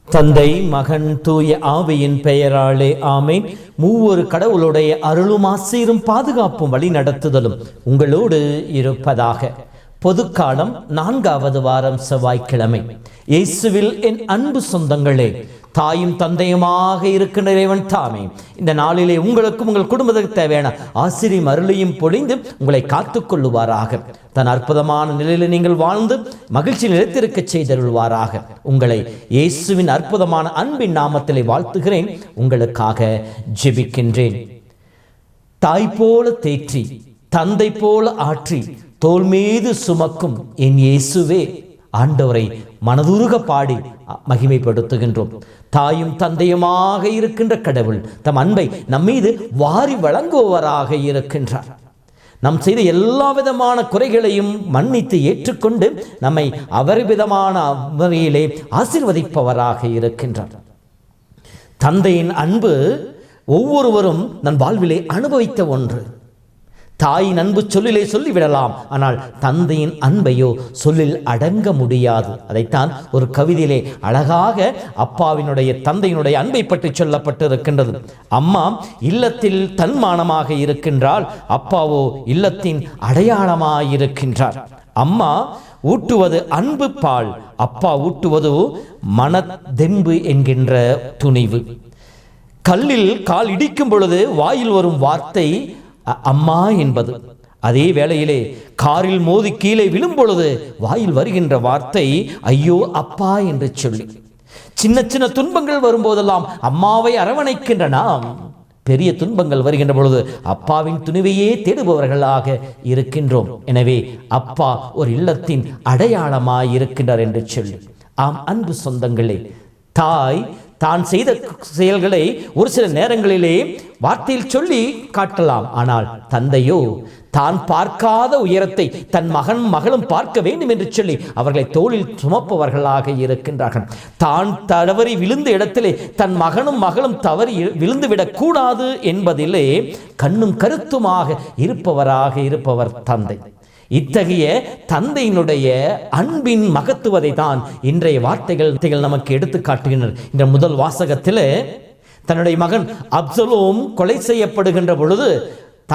தந்தை, மகன், தூய ஆவியின் பெயராலே ஆமேன். மூவொரு கடவுளுடைய அருளும் ஆசீரும் பாதுகாப்பும் வழி நடத்துதலும் உங்களோடு இருப்பதாக. பொதுக்காலம் 4வது வாரம் செவ்வாய்க்கிழமை. இயேசுவில் என் அன்பு சொந்தங்களே, தாயும் தந்தையுமாக இருக்கின்ற இறைவன் தாமே இந்த நாளிலே உங்களுக்கும் உங்கள் குடும்பத்துக்கு தேவையான ஆசிரியம் அருளையும் பொழிந்து உங்களை காத்துக்கொள்ளுவாராக. தன் அற்புதமான நிலையில் நீங்கள் வாழ்ந்து மகிழ்ச்சி நிலைத்திருக்க செய்தருள்வாராக. உங்களை இயேசுவின் அற்புதமான அன்பின் நாமத்திலே வாழ்த்துகிறேன். உங்களுக்காக ஜெபிக்கின்றேன். தாய் போல தேற்றி, தந்தை போல ஆற்றி, தோள் மீது சுமக்கும் என் இயேசுவே, ஆண்டவரை மனதுருக பாடி மகிமைப்படுத்துகின்றோம். தாயும் தந்தையுமாக இருக்கின்ற கடவுள் தம் அன்பை நம்மீது வாரி வழங்குபவராக இருக்கின்றார். நாம் செய்த எல்லா விதமான குறைகளையும் மன்னித்து ஏற்றுக்கொண்டு நம்மை அவர்விதமான முறையிலே ஆசீர்வதிப்பவராக இருக்கின்றார். தந்தையின் அன்பு ஒவ்வொருவரும் நம் வாழ்விலே அனுபவித்த ஒன்று. தாயின் அன்பு சொல்லிலே சொல்லிவிடலாம், ஆனால் தந்தையின் அன்பையோ சொல்லில் அடங்க முடியாது. அதைத்தான் ஒரு கவிதையிலே அழகாக அப்பாவினுடைய தந்தையினுடைய அன்பை பற்றி சொல்லப்பட்டிருக்கின்றது. அம்மா இல்லத்தில் தன்மானமாக இருக்கின்றாள், அப்பாவோ இல்லத்தின் அடையாளமாக இருக்கின்றார். அம்மா ஊட்டுவது அன்பு பால், அப்பா ஊட்டுவது மனதெம்பு என்கின்ற துணிவு. கல்லில் கால் இடிக்கும் பொழுது வாயில் வரும் வார்த்தை அம்மா என்பது. அதே வேளையிலே காரில் மோதி கீழே விழும் பொழுது வாயில் வருகின்ற வார்த்தை ஐயோ அப்பா என்று சொல்லி. சின்ன சின்ன துன்பங்கள் வரும்போதெல்லாம் அம்மாவை அரவணைக்கின்ற நாம் பெரிய துன்பங்கள் வருகின்ற பொழுது அப்பாவின் துணிவையே தேடுபவர்களாக இருக்கின்றோம். எனவே அப்பா ஒரு இல்லத்தின் அடையாளமாய் இருக்கின்றார் என்று சொல்லி. ஆம் அன்பு சொந்தங்களே, தாய் தான் செய்த செயல்களை ஒரு சில நேரங்களிலே வார்த்தையில் சொல்லி காட்டலாம், ஆனால் தந்தையோ தான் பார்க்காத உயரத்தை தன் மகன் மகளும் பார்க்க வேண்டும் என்று சொல்லி அவர்களை தோளில் சுமப்பவர்களாக இருக்கின்றார்கள். தான் தவறி விழுந்த இடத்திலே தன் மகனும் மகளும் தவறி விழுந்துவிடக் கூடாது என்பதிலே கண்ணும் கருத்துமாக இருப்பவர் தந்தை. இத்தகைய தந்தையினுடைய அன்பின் மகத்துவத்தை தான் இன்றைய வார்த்தைகள் நமக்கு எடுத்து காட்டுகின்றனர். இந்த முதல் வாசகத்தில் தன்னுடைய மகன் அப்சலோம் கொலை செய்யப்படுகின்ற பொழுது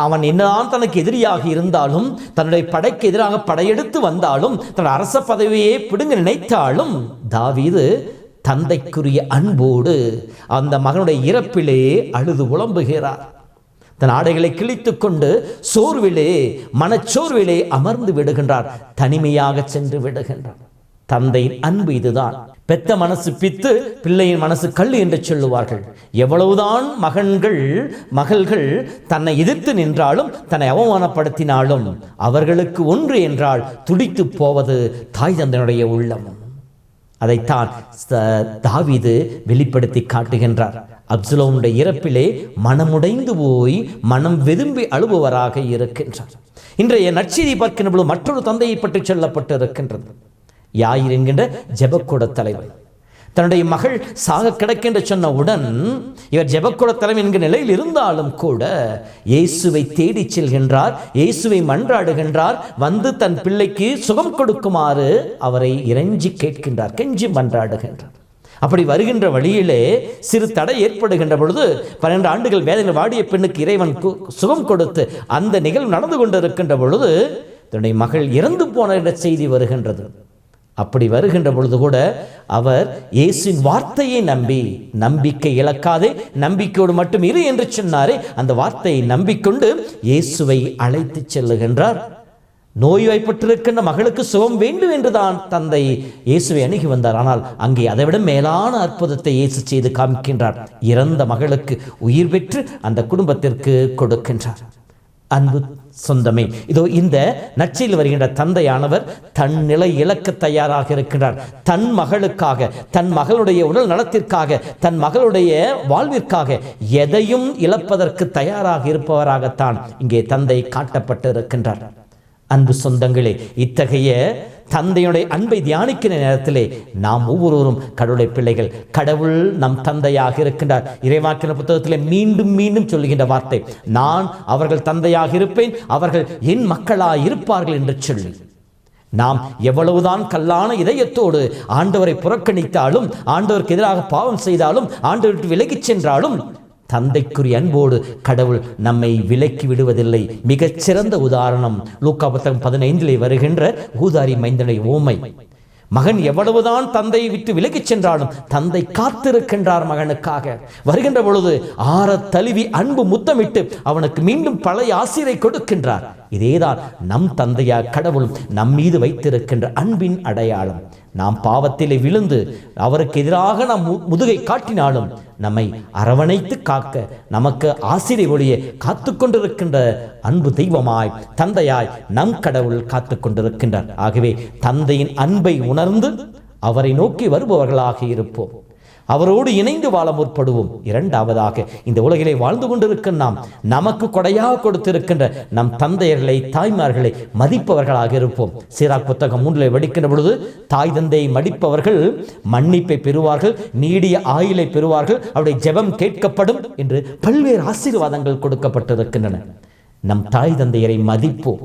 அவன் என்னதான் தனக்கு எதிரியாக இருந்தாலும், தன்னுடைய படைக்கு எதிராக படையெடுத்து வந்தாலும், தன் அரச பதவியை பிடுங்க நினைத்தாலும், தாவீது தந்தைக்குரிய அன்போடு அந்த மகனுடைய இறப்பிலே அழுது புலம்புகிறார். தன் ஆடைகளை கிழித்து கொண்டு சோர்விலே மனச்சோர்விலே அமர்ந்து விடுகின்றார், தனிமையாக சென்று விடுகின்றார். தந்தையின் அன்பு இதுதான். பெத்த மனசு பித்து, பிள்ளையின் மனசு கல் என்று சொல்லுவார்கள். எவ்வளவுதான் மகள்கள் தன்னை எதிர்த்து நின்றாலும், தன்னை அவமானப்படுத்தினாலும் அவர்களுக்கு ஒன்று என்றால் துடித்து போவது தாய் தந்தையினுடைய உள்ளம். அதைத்தான் தாவீது வெளிப்படுத்தி காட்டுகின்றார். அப்சலோமுடைய இறப்பிலே மனமுடைந்து போய் மனம் வெதும்பி அழுபவராக இருக்கின்றார். இன்றைய நற்செய்தி பார்க்கின்ற பொழுது மற்றொரு தந்தையை பற்றி சொல்லப்பட்டு இருக்கின்றது. யாயிர் என்கின்ற ஜெபக்கூட தலைவர் தன்னுடைய மகள் சாக கிடக்கின்ற சொன்னவுடன் இவர் ஜெபக்கூட தலைவர் என்கிற நிலையில் இருந்தாலும் கூட இயேசுவை தேடி செல்கின்றார், இயேசுவை மன்றாடுகின்றார். வந்து தன் பிள்ளைக்கு சுகம் கொடுக்குமாறு அவரை இறைஞ்சி கேட்கின்றார், கெஞ்சி மன்றாடுகின்றார். அப்படி வருகின்ற வழியிலே சிறு தடை ஏற்படுகின்ற பொழுது 12 ஆண்டுகள் வேதனையில் வாடிய பெண்ணுக்கு இறைவன் சுகம் கொடுத்து அந்த நிகழ்வு நடந்து கொண்டிருக்கின்ற பொழுது தன்னுடைய மகள் இறந்து போன என்ற செய்தி வருகின்றது. அப்படி வருகின்ற பொழுது கூட அவர் இயேசுவின் வார்த்தையை நம்பிக்கை இழக்காதே, நம்பிக்கையோடு மட்டும் இரு என்று சொன்னாரே, அந்த வார்த்தையை நம்பிக்கொண்டு இயேசுவை அழைத்து செல்லுகின்றார். நோய்வாய்ப்பட்டிருக்கின்ற மகளுக்கு சுகம் வேண்டும் என்றுதான் தந்தை இயேசுவை அணுகி வந்தார். ஆனால் அங்கே அதைவிட மேலான அற்புதத்தை இயேசு செய்து காமிக்கின்றார். இறந்த மகளுக்கு உயிர் பெற்று அந்த குடும்பத்திற்கு கொடுக்கின்றார். அன்பு சொந்தமே, இதோ இந்த நற்செய்தியில் வருகின்ற தந்தையானவர் தன் நிலை இழக்க தயாராக இருக்கின்றார். தன் மகளுக்காக, தன் மகளுடைய உடல் நலத்திற்காக, தன் மகளுடைய வாழ்விற்காக எதையும் இழப்பதற்கு தயாராக இருப்பவராகத்தான் இங்கே தந்தை காட்டப்பட்டு இருக்கின்றார். அன்பு சொந்தங்களே, இத்தகைய தந்தையுடைய அன்பை தியானிக்கிற நேரத்திலே நாம் ஒவ்வொருவரும் கடவுளுடைய பிள்ளைகள். கடவுள் நம் தந்தையாக இருக்கின்றார். இறைவாக்கின புத்தகத்திலே மீண்டும் மீண்டும் சொல்லுகின்ற வார்த்தை, நான் அவர்கள் தந்தையாக இருப்பேன், அவர்கள் என் மக்களாக இருப்பார்கள் என்று சொல்லி, நாம் எவ்வளவுதான் கல்லான இதயத்தோடு ஆண்டவரை புறக்கணித்தாலும், ஆண்டவருக்கு எதிராக பாவம் செய்தாலும், ஆண்டவருக்கு விலகிச் சென்றாலும், தந்தைக்குரிய அன்போடு கடவுள் நம்மை விலக்கி விடுவதில்லை. மிகச்சிறந்த உதாரணம் லூக்கா புத்தகம் 15 வருகின்ற ஊதாரி மைந்தனை ஓமை. மகன் எவ்வளவுதான் தந்தையை விட்டு விலகிச் சென்றாலும் தந்தை காத்திருக்கின்றார் மகனுக்காக. வருகின்ற பொழுது ஆற தழுவி அன்பு முத்தமிட்டு அவனுக்கு மீண்டும் பழைய ஆசிரை கொடுக்கின்றார். இதேதான் நம் தந்தையா கடவுள் நம் மீது வைத்திருக்கின்ற அன்பின் அடையாளம். நாம் பாவத்திலே விழுந்து அவருக்கு எதிராக நாம் முதுகை காட்டினாலும் நம்மை அரவணைத்து காக்க, நமக்கு ஆசிரை ஒளிய காத்து கொண்டிருக்கின்ற அன்பு தெய்வமாய், தந்தையாய் நம் கடவுள் காத்து கொண்டிருக்கின்றார். ஆகவே தந்தையின் அன்பை உணர்ந்து அவரை நோக்கி வருபவர்களாக இருப்போம். அவரோடு இணைந்து வாழ முற்படுவோம். இரண்டாவதாக, இந்த உலகிலே வாழ்ந்து கொண்டிருக்கிற நாம் நமக்கு கொடையாக கொடுத்திருக்கின்ற நம் தந்தையர்களை, தாய்மார்களை மதிப்பவர்களாக இருப்போம். சீராக் புத்தகம் 3 படிக்கின்ற பொழுது, தாய் தந்தையை மதிப்பவர்கள் மன்னிப்பை பெறுவார்கள், நீடிய ஆயுளை பெறுவார்கள், அவருடைய ஜெபம் கேட்கப்படும் என்று பல்வேறு ஆசீர்வாதங்கள் கொடுக்கப்பட்டிருக்கின்றன. நம் தாய் தந்தையரை மதிப்போம்.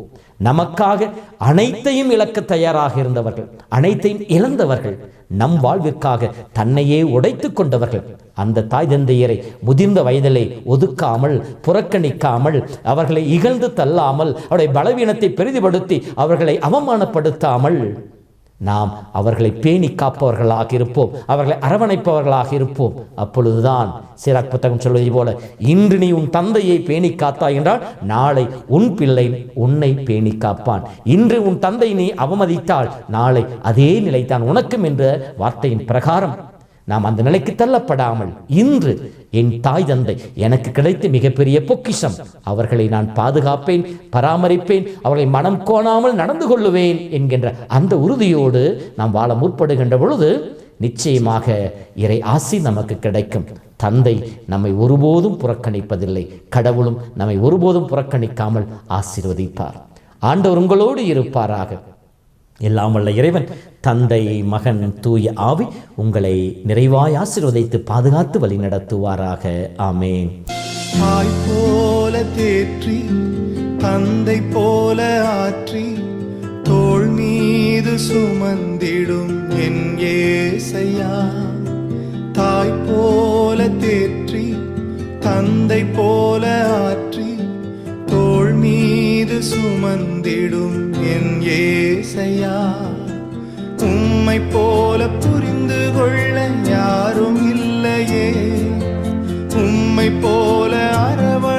நமக்காக அனைத்தையும் இழக்க தயாராக இருந்தவர்கள், அனைத்தையும் இழந்தவர்கள், நம் வாழ்விற்காக தன்னையே உடைத்து கொண்டவர்கள். அந்த தாய் தந்தையரை முதிர்ந்த வயதிலே ஒதுக்காமல், புறக்கணிக்காமல், அவர்களை இகழ்ந்து தள்ளாமல், அவருடைய பலவீனத்தை பெரிதுபடுத்தி அவர்களை அவமானப்படுத்தாமல் நாம் அவர்களை பேணி காப்பவர்களாக இருப்போம், அவர்களை அரவணைப்பவர்களாக இருப்போம். அப்பொழுதுதான் சீராக் புத்தகம் சொல்வதை போல, இன்று நீ உன் தந்தையை பேணி காத்தாய் என்றால் நாளை உன் பிள்ளை உன்னை பேணி காப்பான். இன்று உன் தந்தை நீ அவமதித்தால் நாளை அதே நிலைத்தான் உனக்கும் என்ற வார்த்தையின் பிரகாரம் நாம் அந்த நிலைக்கு தள்ளப்படாமல், இன்று என் தாய் தந்தை எனக்கு கிடைத்த மிகப்பெரிய பொக்கிஷம், அவர்களை நான் பாதுகாப்பேன், பராமரிப்பேன், அவர்களை மனம் கோணாமல் நடந்து கொள்ளுவேன் என்கின்ற அந்த உறுதியோடு நாம் வாழ முற்படுகின்ற பொழுது நிச்சயமாக இறை ஆசி நமக்கு கிடைக்கும். தந்தை நம்மை ஒருபோதும் புறக்கணிப்பதில்லை, கடவுளும் நம்மை ஒருபோதும் புறக்கணிக்காமல் ஆசீர்வதிப்பார். ஆண்டவர் உங்களோடு இருப்பாராக. எல்லாம் வல்ல இறைவன் தந்தை, மகன், தூய ஆவி உங்களை நிறைவாய் ஆசீர்வதித்து பாதுகாத்து வழி நடத்துவாராக. ஆமென். தாய் போல தேற்றி, தந்தை போல ஆற்றி, தோள் மீது சுமந்திடும் என் ஏசையா. தாய் போல தேற்றி, தந்தை போல ஆற்றி, தோள் மீது சுமந்திடும் என் ஏசையா. உம்மை போல புரிந்து கொள்ள யாரும் இல்லையே, உம்மை போல அரவணை